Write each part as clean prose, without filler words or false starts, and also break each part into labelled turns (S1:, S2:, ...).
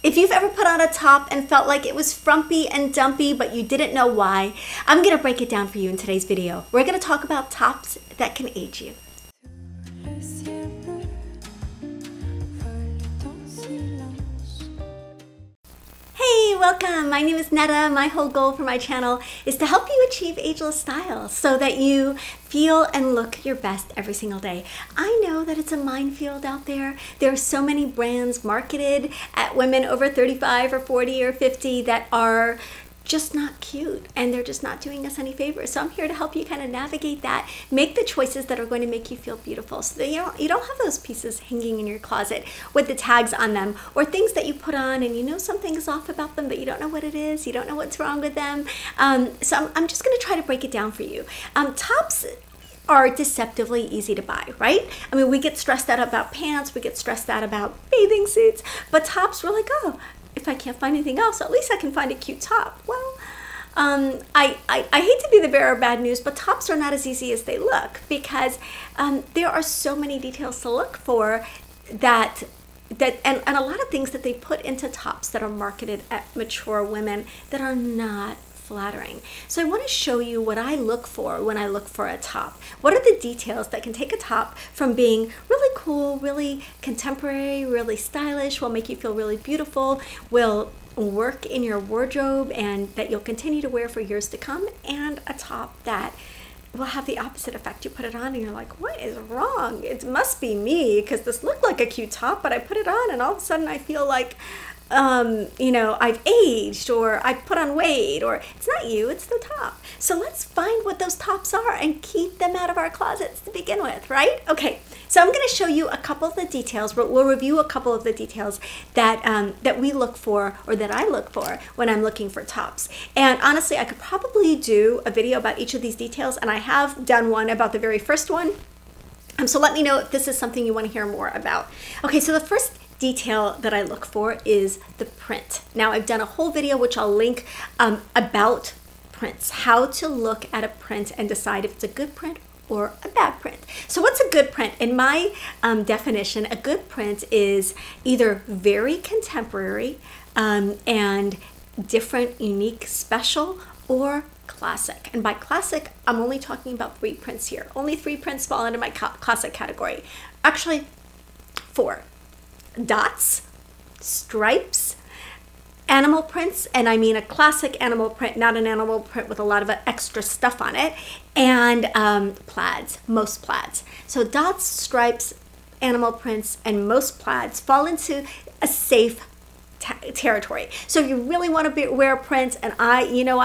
S1: If you've ever put on a top and felt like it was frumpy and dumpy, but you didn't know why, I'm gonna break it down for you in today's video. We're gonna talk about tops that can age you. Hey, welcome. My name is Netta. My whole goal for my channel is to help you achieve ageless style so that you feel and look your best every single day. I know that it's a minefield out there. There are so many brands marketed at women over 35 or 40 or 50 that are just not cute, and they're just not doing us any favors. So I'm here to help you kind of navigate that, make the choices that are going to make you feel beautiful so that you don't have those pieces hanging in your closet with the tags on them, or things that you put on and you know something's off about them but you don't know what it is, you don't know what's wrong with them. So I'm just going to try to break it down for you. Tops are deceptively easy to buy, right? I mean, we get stressed out about pants, we get stressed out about bathing suits, but tops, we're like, oh, if I can't find anything else, at least I can find a cute top. Well, I hate to be the bearer of bad news, but tops are not as easy as they look, because there are so many details to look for and a lot of things that they put into tops that are marketed at mature women that are not flattering. So I want to show you what I look for when I look for a top. What are the details that can take a top from being really cool, really contemporary, really stylish, will make you feel really beautiful, will work in your wardrobe, and that you'll continue to wear for years to come, and a top that will have the opposite effect. You put it on and you're like, what is wrong? It must be me, because this looked like a cute top, but I put it on and all of a sudden I feel like you know, I've aged, or I've put on weight, or it's not you, it's the top. So let's find what those tops are and keep them out of our closets to begin with, right? Okay, so I'm going to show you a couple of the details, but we'll review a couple of the details that that we look for, or that I look for when I'm looking for tops. And honestly, I could probably do a video about each of these details, and I have done one about the very first one. So let me know if this is something you want to hear more about. Okay, so the first detail that I look for is the print. Now, I've done a whole video which I'll link about prints, how to look at a print and decide if it's a good print or a bad print. So what's a good print? In my definition, a good print is either very contemporary and different, unique, special, or classic. And by classic, I'm only talking about 3 prints here. Only 3 prints fall into my classic category. Actually, 4. Dots, stripes, animal prints, and I mean a classic animal print, not an animal print with a lot of extra stuff on it, and plaids, most plaids. So dots, stripes, animal prints, and most plaids fall into a safe territory. So if you really want to wear a print, and I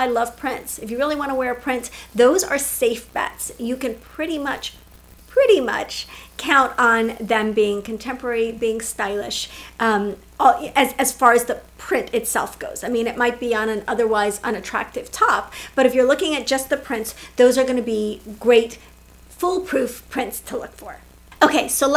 S1: love prints, if you really want to wear a print, those are safe bets. You can pretty much count on them being contemporary, being stylish, as far as the print itself goes. I mean, it might be on an otherwise unattractive top, but if you're looking at just the prints, those are going to be great, foolproof prints to look for. Okay, so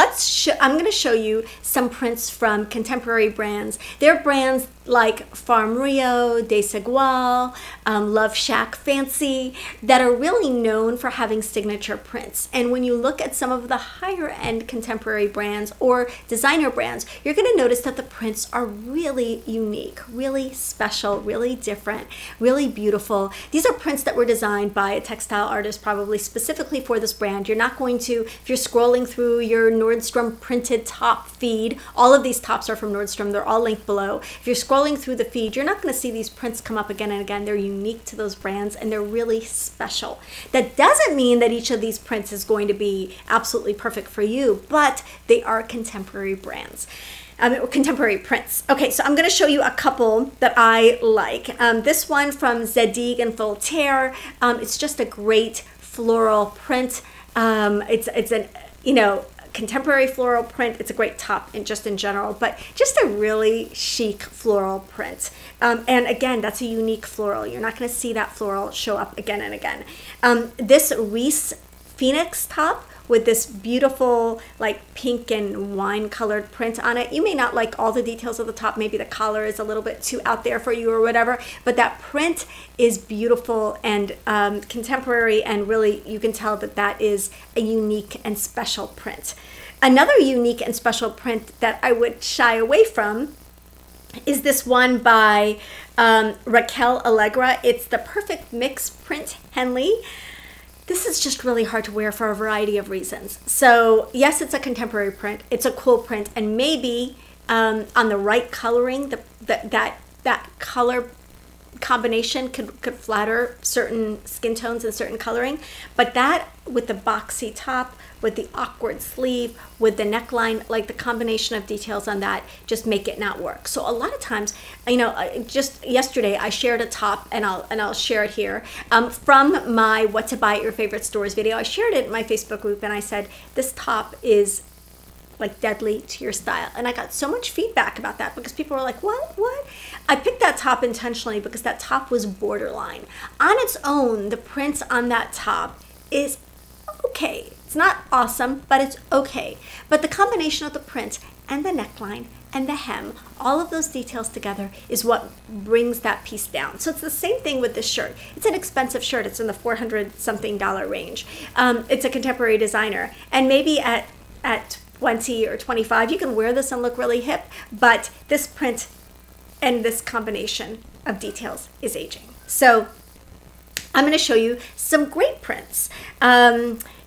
S1: I'm going to show you some prints from contemporary brands. They're brands like Farm Rio, Desigual, Love Shack Fancy, that are really known for having signature prints. And when you look at some of the higher end contemporary brands or designer brands, you're going to notice that the prints are really unique, really special, really different, really beautiful. These are prints that were designed by a textile artist, probably specifically for this brand. You're not going to, if you're scrolling through your Nordstrom printed top feed, all of these tops are from Nordstrom, they're all linked below. If you're scrolling through the feed, you're not going to see these prints come up again and again. They're unique to those brands, and they're really special. That doesn't mean that each of these prints is going to be absolutely perfect for you, but they are contemporary brands. Contemporary prints. Okay, so I'm going to show you a couple that I like. This one from Zadig and Voltaire. It's just a great floral print. It's an contemporary floral print. It's a great top in general, but just a really chic floral print. And again, that's a unique floral. You're not going to see that floral show up again and again. This Reese Phoenix top with this beautiful like pink and wine colored print on it. You may not like all the details of the top. Maybe the collar is a little bit too out there for you or whatever, but that print is beautiful and contemporary, and really you can tell that that is a unique and special print. Another unique and special print that I would shy away from is this one by Raquel Allegra. It's the Perfect Mix Print Henley. This is just really hard to wear for a variety of reasons. So yes, it's a contemporary print. It's a cool print, and maybe on the right coloring, that color combination could flatter certain skin tones and certain coloring. But that with the boxy top, with the awkward sleeve, with the neckline, like the combination of details on that just make it not work. So a lot of times, you know, just yesterday I shared a top, and I'll share it here from my What to Buy at Your Favorite Stores video. I shared it in my Facebook group, and I said this top is like deadly to your style, and I got so much feedback about that because people were like, what? I picked that top intentionally because that top was borderline. On its own, the print on that top is okay. It's not awesome, but it's okay. But the combination of the print and the neckline and the hem, all of those details together is what brings that piece down. So it's the same thing with this shirt. It's an expensive shirt. It's in the $400-something range. It's a contemporary designer, and maybe at 20 or 25, you can wear this and look really hip, but this print and this combination of details is aging. So I'm going to show you some great prints.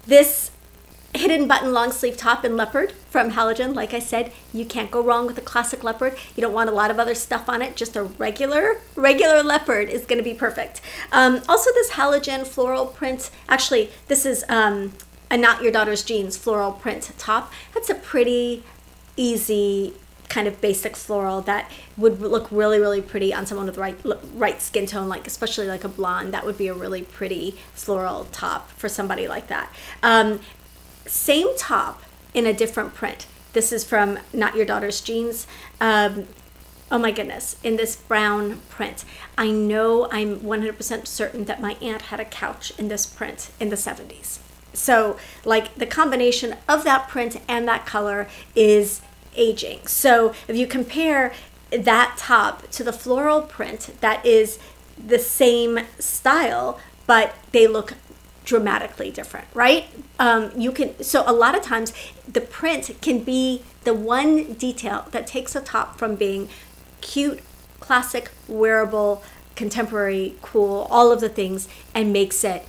S1: This hidden button long sleeve top in leopard from Halogen. Like I said, you can't go wrong with a classic leopard. You don't want a lot of other stuff on it. Just a regular leopard is going to be perfect. Also this Halogen floral print. Actually, this is a Not Your Daughter's Jeans floral print top. That's a pretty easy kind of basic floral that would look really, really pretty on someone with the right skin tone, like especially like a blonde. That would be a really pretty floral top for somebody like that. Same top in a different print. This is from Not Your Daughter's Jeans. Oh my goodness, in this brown print. I know, I'm 100% certain that my aunt had a couch in this print in the 70s. So like the combination of that print and that color is aging. So if you compare that top to the floral print, that is the same style, but they look dramatically different, right? So a lot of times the print can be the one detail that takes a top from being cute, classic, wearable, contemporary, cool, all of the things, and makes it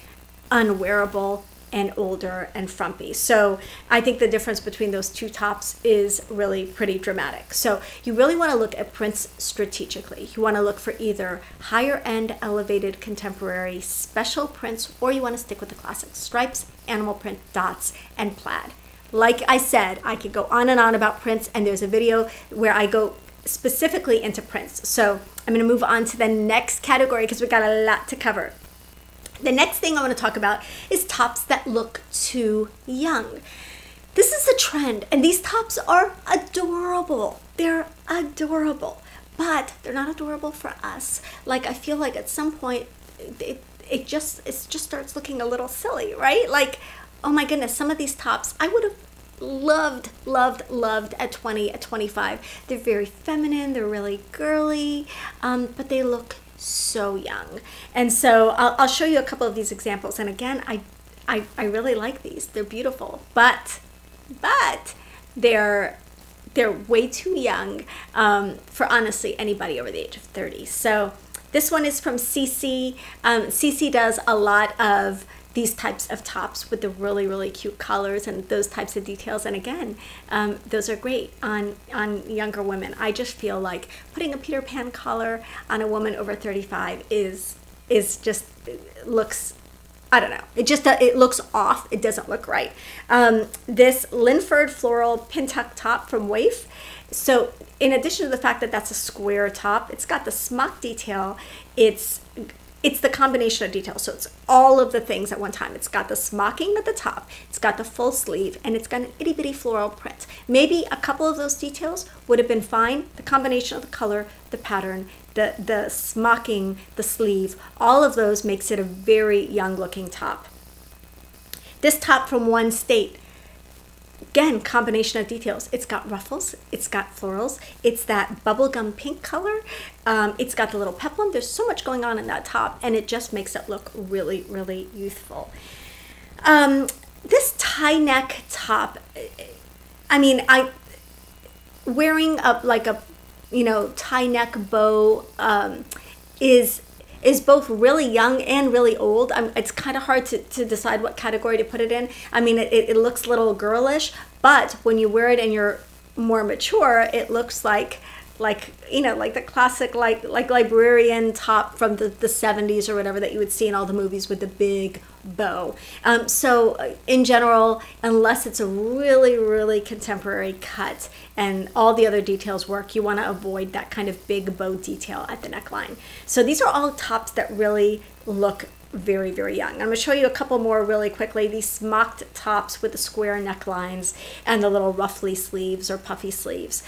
S1: unwearable and older and frumpy. So I think the difference between those two tops is really pretty dramatic. So you really want to look at prints strategically. You want to look for either higher end, elevated, contemporary, special prints, or you want to stick with the classic stripes, animal print, dots, and plaid. Like I said, I could go on and on about prints, and there's a video where I go specifically into prints. So I'm going to move on to the next category because we've got a lot to cover. The next thing I want to talk about is tops that look too young. This is a trend, and these tops are adorable. They're adorable, but they're not adorable for us. Like, I feel like at some point it just starts looking a little silly, right? Like, oh my goodness, some of these tops I would have loved at 20, at 25. They're very feminine, they're really girly, but they look so young. And so I'll show you a couple of these examples. And again, I really like these. They're beautiful, but they're way too young for honestly anybody over the age of 30. So this one is from CC. CC does a lot of these types of tops with the really, really cute colors and those types of details. And again, those are great on younger women. I just feel like putting a Peter Pan collar on a woman over 35 is just, looks, I don't know. It looks off. It doesn't look right. This Linford floral pin tuck top from Waif. So in addition to the fact that that's a square top, it's got the smock detail. It's the combination of details. So it's all of the things at one time. It's got the smocking at the top, it's got the full sleeve, and it's got an itty bitty floral print. Maybe a couple of those details would have been fine. The combination of the color, the pattern, the smocking, the sleeve, all of those makes it a very young looking top. This top from One State, again, combination of details. It's got ruffles, it's got florals, it's that bubblegum pink color, it's got the little peplum. There's so much going on in that top, and it just makes it look really, really youthful. This tie neck top, I mean, wearing like a tie neck bow is both really young and really old. It's kind of hard to decide what category to put it in. I mean, it looks a little girlish, but when you wear it and you're more mature, it looks like the classic like librarian top from the 70s or whatever that you would see in all the movies with the big bow. So in general, unless it's a really, really contemporary cut and all the other details work, you want to avoid that kind of big bow detail at the neckline. So these are all tops that really look very, very young. I'm going to show you a couple more really quickly. These smocked tops with the square necklines and the little ruffly sleeves or puffy sleeves.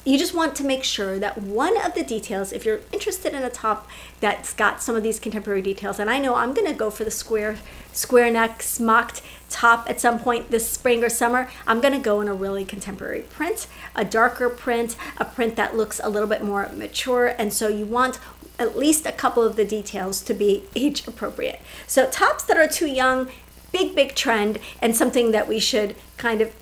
S1: You just want to make sure that one of the details, if you're interested in a top that's got some of these contemporary details, and I know I'm going to go for the square neck smocked top at some point this spring or summer, I'm going to go in a really contemporary print, a darker print, a print that looks a little bit more mature, and so you want at least a couple of the details to be age appropriate. So tops that are too young, big trend, and something that we should kind of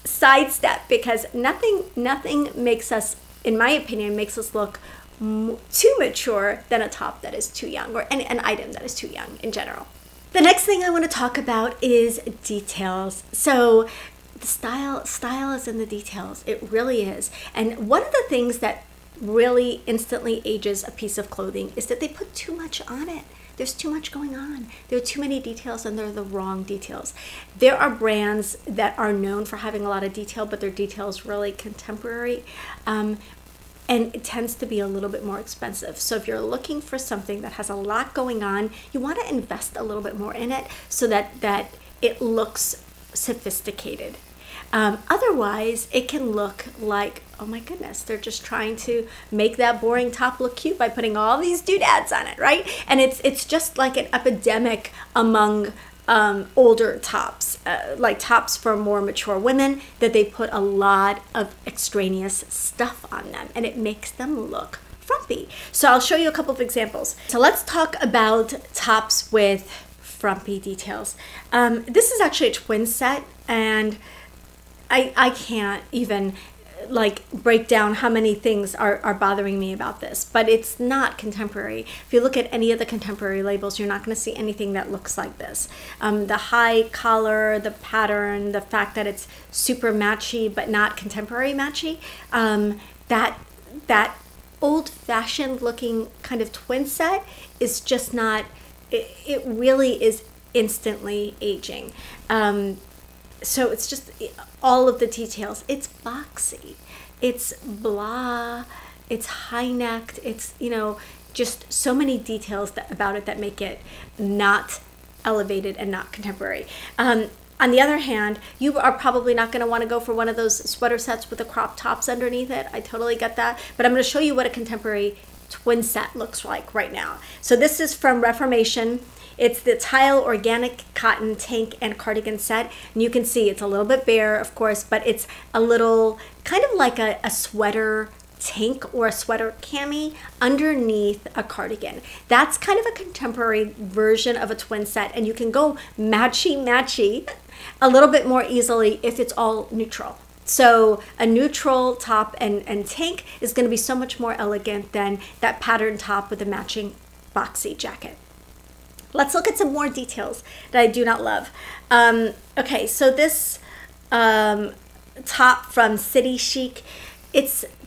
S1: sidestep, because nothing makes us, in my opinion, makes us look too mature than a top that is too young, or an item that is too young in general. The next thing I want to talk about is details. So the style is in the details. It really is. And one of the things that really instantly ages a piece of clothing is that they put too much on it. There's too much going on. There are too many details, and they're the wrong details. There are brands that are known for having a lot of detail, but their detail's really contemporary, and it tends to be a little bit more expensive. So if you're looking for something that has a lot going on, you want to invest a little bit more in it so that it looks sophisticated. Otherwise, it can look like, oh my goodness, they're just trying to make that boring top look cute by putting all these doodads on it, right? And it's just like an epidemic among older tops, like tops for more mature women, that they put a lot of extraneous stuff on them, and it makes them look frumpy. So I'll show you a couple of examples. So let's talk about tops with frumpy details. This is actually a twin set, and I can't even like break down how many things are bothering me about this, but it's not contemporary. If you look at any of the contemporary labels, you're not going to see anything that looks like this. The high collar, the pattern, the fact that it's super matchy but not contemporary matchy, that old-fashioned looking kind of twin set is just not, it really is instantly aging. So it's just all of the details. It's boxy, it's blah, it's high-necked, it's, just so many details about it that make it not elevated and not contemporary. On the other hand, you are probably not going to want to go for one of those sweater sets with the crop tops underneath it. I totally get that. But I'm going to show you what a contemporary twin set looks like right now. So this is from Reformation. It's the Tile Organic Cotton Tank and Cardigan set. And you can see it's a little bit bare, of course, but it's a little kind of like a sweater tank or a sweater cami underneath a cardigan. That's kind of a contemporary version of a twin set, and you can go matchy a little bit more easily if it's all neutral. So a neutral top and tank is going to be so much more elegant than that patterned top with a matching boxy jacket. Let's look at some more details that I do not love. Okay, so this top from City Chic,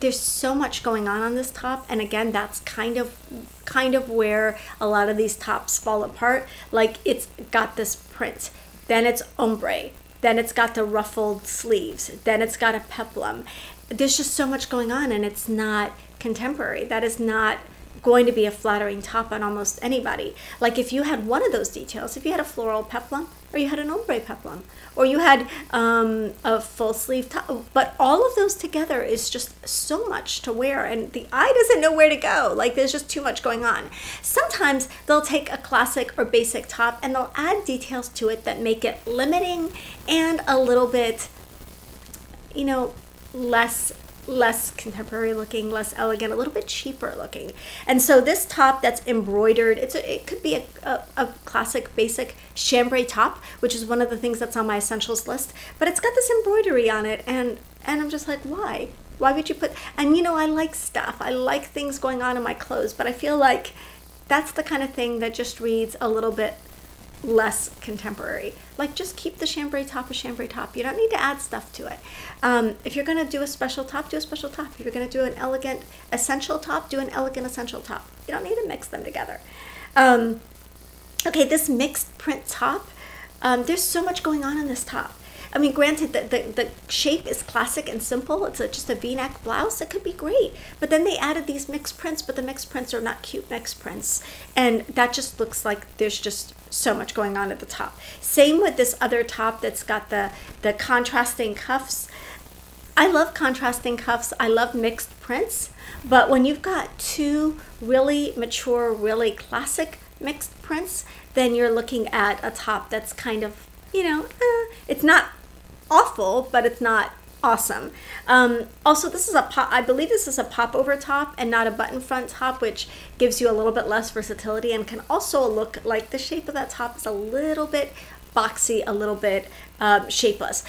S1: there's so much going on this top, and again, that's kind of where a lot of these tops fall apart. Like, it's got this print, then it's ombre, then it's got the ruffled sleeves, then it's got a peplum. There's just so much going on, and it's not contemporary. That is not going to be a flattering top on almost anybody. Like, if you had one of those details, if you had a floral peplum, or you had an ombre peplum, or you had a full sleeve top, but all of those together is just so much to wear, and the eye doesn't know where to go. Like, there's just too much going on. Sometimes they'll take a classic or basic top and they'll add details to it that make it limiting and a little bit, less contemporary looking, less elegant, a little bit cheaper looking. And so this top that's embroidered, it could be a classic basic chambray top, which is one of the things that's on my essentials list, but it's got this embroidery on it, and I'm just like, why? Why would you put, and you know, I like stuff. I like things going on in my clothes, but I feel like that's the kind of thing that just reads a little bit less contemporary. Like, just keep the chambray top a chambray top. You don't need to add stuff to it. If you're going to do a special top, do a special top. If you're going to do an elegant essential top, do an elegant essential top. You don't need to mix them together. Okay, this mixed print top, there's so much going on in this top. I mean, granted, the shape is classic and simple. It's just a V-neck blouse. It could be great. But then they added these mixed prints, but the mixed prints are not cute mixed prints. And that just looks like there's just so much going on at the top. Same with this other top that's got the contrasting cuffs. I love contrasting cuffs. I love mixed prints. But when you've got two really mature, really classic mixed prints, then you're looking at a top that's kind of, you know, it's not awful, but it's not awesome. Also, this is a pop, I believe this is a pop over top and not a button front top, which gives you a little bit less versatility and can also look like the shape of that top is a little bit boxy, a little bit shapeless.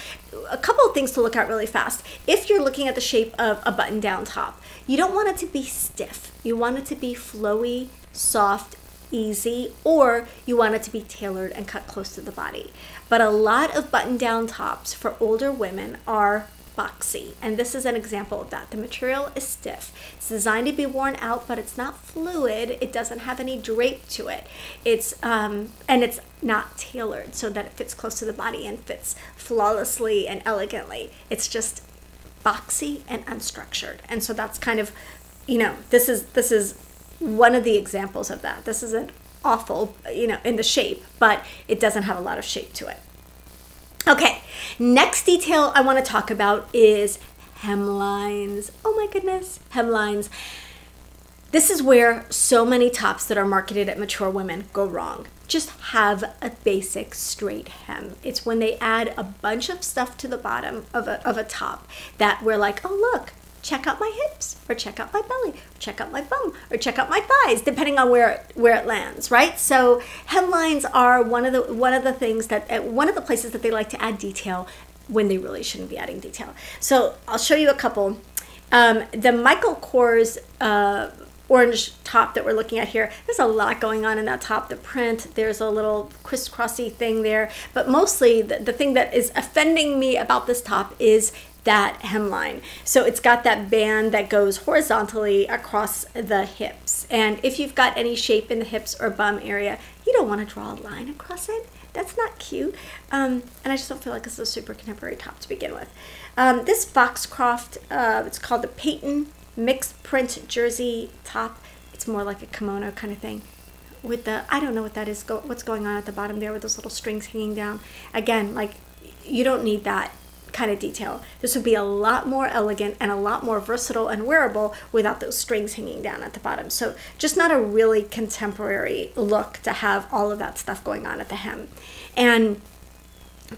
S1: A couple of things to look at really fast. If you're looking at the shape of a button down top, you don't want it to be stiff. You want it to be flowy, soft, easy, or you want it to be tailored and cut close to the body. But a lot of button down tops for older women are boxy, and this is an example of that. The material is stiff. It's designed to be worn out, but it's not fluid. It doesn't have any drape to it. It's and it's not tailored so that it fits close to the body and fits flawlessly and elegantly. It's just boxy and unstructured. And so that's kind of, you know, this is one of the examples of that. This isn't awful, you know, in the shape, but it doesn't have a lot of shape to it. Okay, next detail I want to talk about is hemlines. Oh my goodness, hemlines. This is where so many tops that are marketed at mature women go wrong. Just have a basic straight hem. It's when they add a bunch of stuff to the bottom of a top that we're like, oh look, check out my hips, or check out my belly, or check out my bum, or check out my thighs, depending on where it lands, right? So hemlines are one of the things that one of the places that they like to add detail when they really shouldn't be adding detail. So I'll show you a couple. The Michael Kors orange top that we're looking at here, there's a lot going on in that top. The print, there's a little crisscrossy thing there, but mostly the thing that is offending me about this top is that hemline. So it's got that band that goes horizontally across the hips. And if you've got any shape in the hips or bum area, you don't want to draw a line across it. That's not cute. And I just don't feel like it's a super contemporary top to begin with. This Foxcroft, it's called the Peyton mixed print jersey top. It's more like a kimono kind of thing with the, I don't know what that is, what's going on at the bottom there with those little strings hanging down. Again, like, you don't need that kind of detail. This would be a lot more elegant and a lot more versatile and wearable without those strings hanging down at the bottom. So just not a really contemporary look to have all of that stuff going on at the hem. And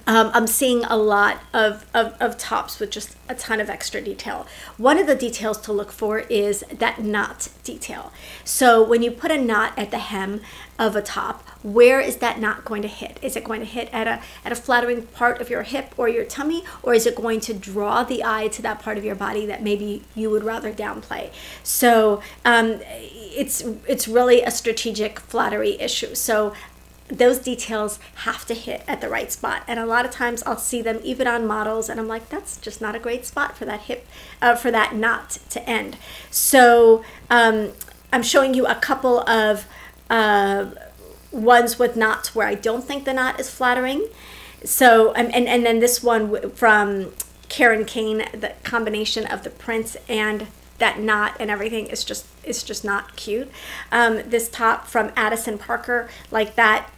S1: I'm seeing a lot of tops with just a ton of extra detail. One of the details to look for is that knot detail. So when you put a knot at the hem of a top, where is that knot going to hit? Is it going to hit at a flattering part of your hip or your tummy, or is it going to draw the eye to that part of your body that maybe you would rather downplay? So it's really a strategic flattery issue. So those details have to hit at the right spot, and a lot of times I'll see them even on models and I'm like, that's just not a great spot for that hip, for that knot to end. So I'm showing you a couple of ones with knots where I don't think the knot is flattering. So and then this one from Karen Kane, the combination of the print and that knot and everything is just not cute. This top from Addison Parker, like that,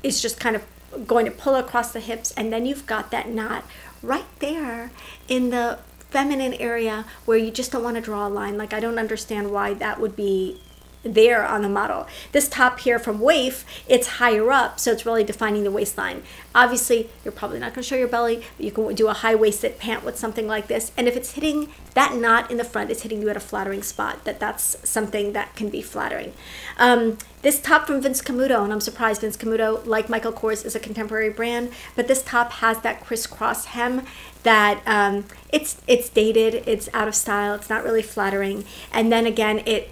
S1: is just kind of going to pull across the hips, and then you've got that knot right there in the feminine area where you just don't want to draw a line. Like, I don't understand why that would be there on the model. This top here from Waif, it's higher up, so it's really defining the waistline. Obviously, you're probably not going to show your belly, but you can do a high-waisted pant with something like this. And if it's hitting that knot in the front, it's hitting you at a flattering spot, that's something that can be flattering. This top from Vince Camuto, and I'm surprised Vince Camuto, like Michael Kors, is a contemporary brand, but this top has that crisscross hem that it's dated, it's out of style, it's not really flattering. And then again, it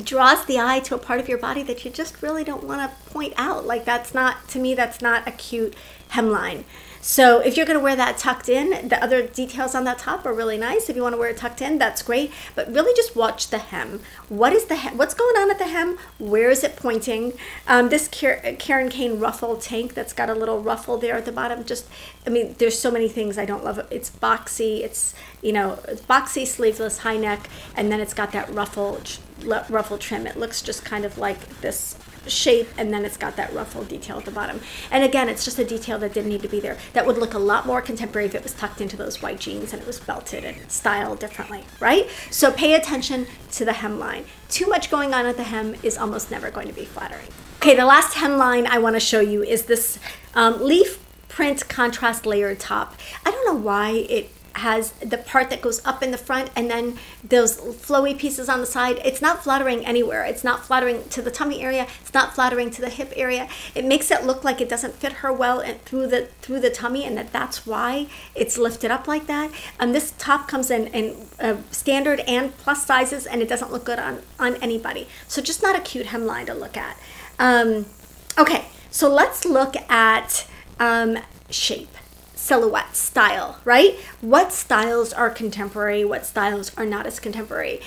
S1: draws the eye to a part of your body that you just really don't want to point out. Like, that's not, to me, that's not a cute hemline. So if you're going to wear that tucked in, the other details on that top are really nice. If you want to wear it tucked in, that's great. But really just watch the hem. What is the hem? What's going on at the hem? Where is it pointing? This Karen Kane ruffle tank that's got a little ruffle there at the bottom. Just, I mean, there's so many things I don't love. It's boxy. It's, you know, it's boxy, sleeveless, high neck, and then it's got that ruffle trim. It looks just kind of like this shape, and then it's got that ruffle detail at the bottom. And again, it's just a detail that didn't need to be there. That would look a lot more contemporary if it was tucked into those white jeans and it was belted and styled differently, right? So pay attention to the hemline. Too much going on at the hem is almost never going to be flattering. Okay, the last hemline I want to show you is this leaf print contrast layered top. I don't know why it has the part that goes up in the front and then those flowy pieces on the side. It's not flattering anywhere. It's not flattering to the tummy area. It's not flattering to the hip area. It makes it look like it doesn't fit her well and through the tummy, and that's why it's lifted up like that. This top comes in standard and plus sizes, and it doesn't look good on anybody. So just not a cute hemline to look at. Okay, so let's look at shape, silhouette, style, right? What styles are contemporary? What styles are not as contemporary?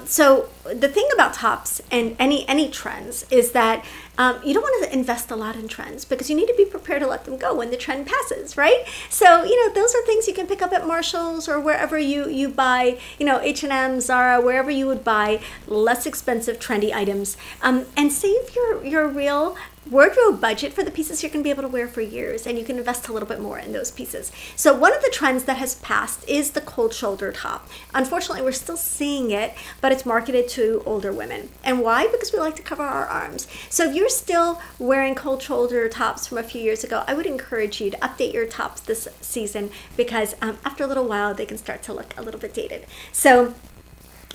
S1: So the thing about tops and any trends is that you don't want to invest a lot in trends because you need to be prepared to let them go when the trend passes, right? So, you know, those are things you can pick up at Marshall's or wherever you buy, you know, H&M, Zara, wherever you would buy less expensive trendy items, and save your real wardrobe budget for the pieces you're going to be able to wear for years, and you can invest a little bit more in those pieces. So one of the trends that has passed is the cold shoulder top. Unfortunately, we're still seeing it, but it's marketed to older women. And why? Because we like to cover our arms. So if you're still wearing cold shoulder tops from a few years ago, I would encourage you to update your tops this season because after a little while, they can start to look a little bit dated. So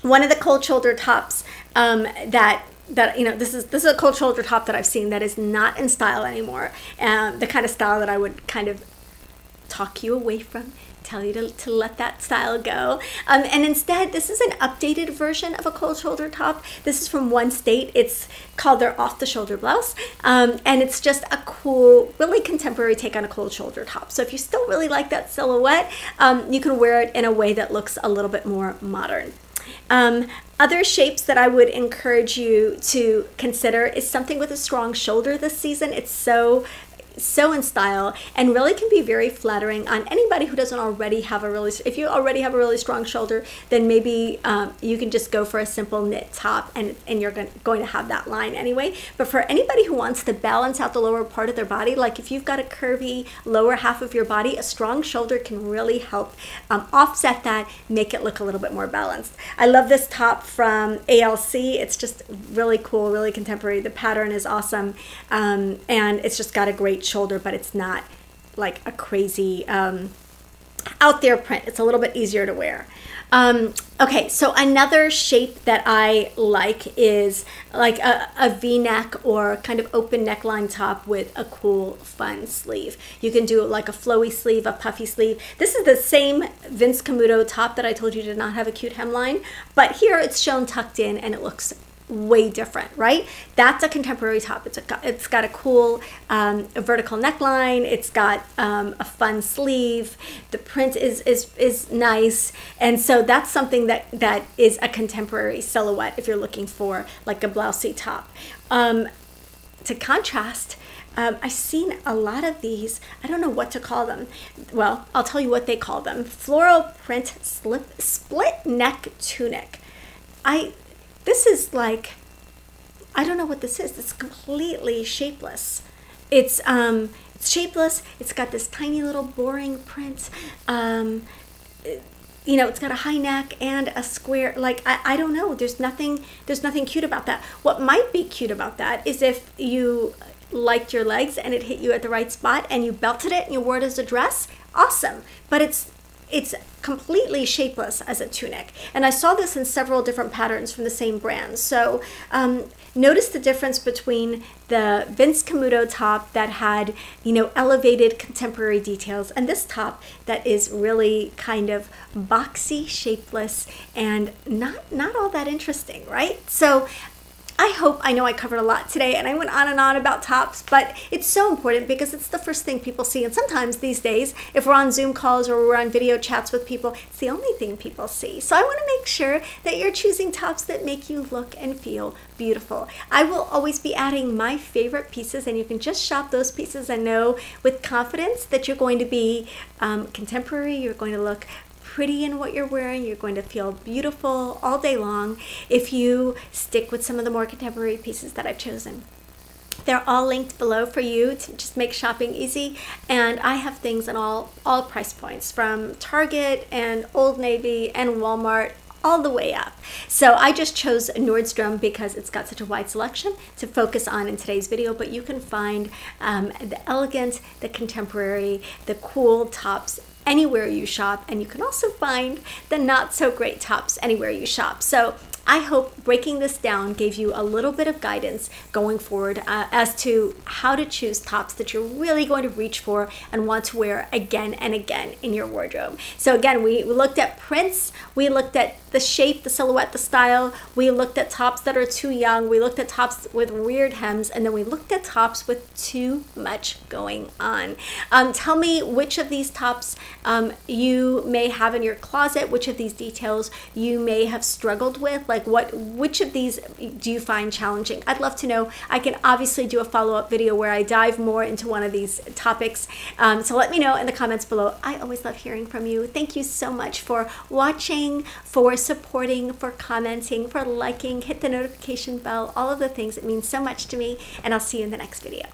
S1: one of the cold shoulder tops that you know, this is a cold shoulder top that I've seen that is not in style anymore, the kind of style that I would kind of talk you away from, tell you to let that style go, and instead this is an updated version of a cold shoulder top. This is from One State. It's called their off the shoulder blouse, and it's just a cool, really contemporary take on a cold shoulder top. So if you still really like that silhouette, you can wear it in a way that looks a little bit more modern. Other shapes that I would encourage you to consider is something with a strong shoulder this season. It's so in style and really can be very flattering on anybody who doesn't already have if you already have a really strong shoulder, then maybe you can just go for a simple knit top and you're going to have that line anyway. But for anybody who wants to balance out the lower part of their body, like if you've got a curvy lower half of your body, a strong shoulder can really help offset that, make it look a little bit more balanced. I love this top from ALC. It's just really cool, really contemporary. The pattern is awesome, and it's just got a great shoulder, but it's not like a crazy out there print. It's a little bit easier to wear. Okay, so another shape that I like is like a V-neck or kind of open neckline top with a cool, fun sleeve. You can do like a flowy sleeve, a puffy sleeve. This is the same Vince Camuto top that I told you did not have a cute hemline, but here it's shown tucked in and it looks way different, right? That's a contemporary top. It's got a cool vertical neckline. It's got a fun sleeve. The print is nice, and so that's something that is a contemporary silhouette if you're looking for like a blousey top. To contrast, I've seen a lot of these. I don't know what to call them. Well, I'll tell you what they call them: floral print split neck tunic. This is like, I don't know what this is. It's completely shapeless. It's shapeless. It's got this tiny little boring print. you know, it's got a high neck and a square, like, I don't know, there's nothing cute about that. What might be cute about that is if you liked your legs and it hit you at the right spot and you belted it and you wore it as a dress, awesome. But it's completely shapeless as a tunic. And I saw this in several different patterns from the same brand. So notice the difference between the Vince Camuto top that had, you know, elevated contemporary details, and this top that is really kind of boxy, shapeless, and not all that interesting, right? So I know I covered a lot today and I went on and on about tops, but it's so important because it's the first thing people see. And sometimes these days, if we're on Zoom calls or we're on video chats with people, it's the only thing people see. So I want to make sure that you're choosing tops that make you look and feel beautiful. I will always be adding my favorite pieces, and you can just shop those pieces and know with confidence that you're going to be contemporary, you're going to look pretty in what you're wearing, you're going to feel beautiful all day long if you stick with some of the more contemporary pieces that I've chosen. They're all linked below for you to just make shopping easy, and I have things in all price points, from Target and Old Navy and Walmart all the way up. So I just chose Nordstrom because it's got such a wide selection to focus on in today's video, but you can find the elegant, the contemporary, the cool tops anywhere you shop, and you can also find the not so great tops anywhere you shop. So I hope breaking this down gave you a little bit of guidance going forward as to how to choose tops that you're really going to reach for and want to wear again and again in your wardrobe. So again, we looked at prints, we looked at the shape, the silhouette, the style, we looked at tops that are too young, we looked at tops with weird hems, and then we looked at tops with too much going on. Tell me which of these tops you may have in your closet, which of these details you may have struggled with. Like which of these do you find challenging? I'd love to know. I can obviously do a follow-up video where I dive more into one of these topics. So let me know in the comments below. I always love hearing from you. Thank you so much for watching, for supporting, for commenting, for liking, hit the notification bell, all of the things. It means so much to me, and I'll see you in the next video.